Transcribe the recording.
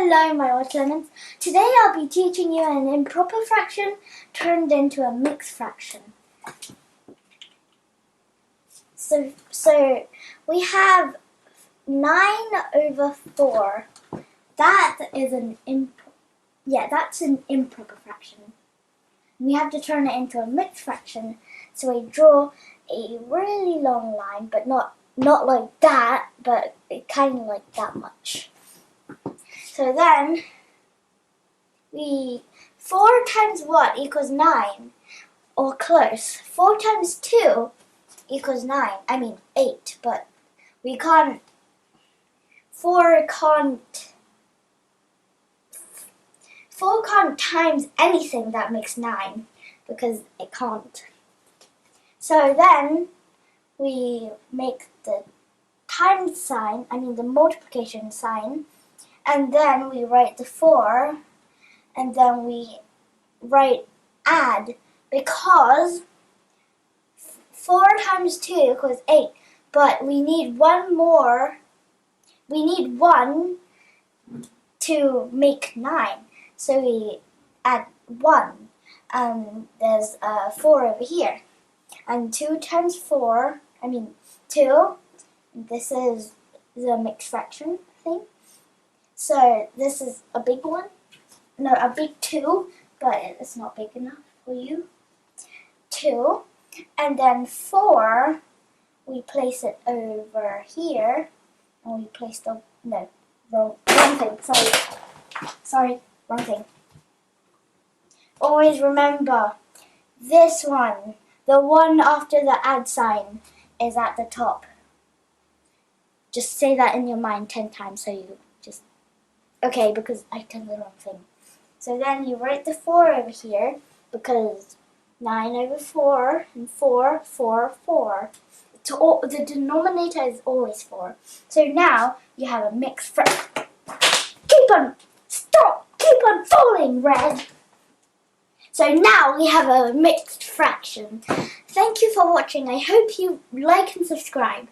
Hello my old lemons. Today I'll be teaching you an improper fraction turned into a mixed fraction. So we have 9 over 4. That is that's an improper fraction. We have to turn it into a mixed fraction. So we draw a really long line, but not like that, but kind of like that much. So then, 4 times what equals 9? Or close. 4 times 2 equals 9. I mean 8, but we can't, 4 can't times anything that makes 9, because it can't. So then, we make the times sign, the multiplication sign, and then we write the 4, and then we write add, because 4 times 2 equals 8, but we need one more, we need 1 to make 9, so we add 1, and there's 4 over here, and 2 times 4, 2, this is the mixed fraction thing. So this is a big one, no, a big 2, but it's not big enough for you. 2, and then 4, we place it over here, and we place the, no, wrong thing, sorry, wrong thing. Always remember, this one, the one after the add sign, is at the top. Just say that in your mind 10 times so you just... Okay, because I did the wrong thing. So then you write the 4 over here, because 9 over 4, and 4, 4, 4. The denominator is always 4. So now you have a mixed fraction. Keep on falling, Red. So now we have a mixed fraction. Thank you for watching. I hope you like and subscribe.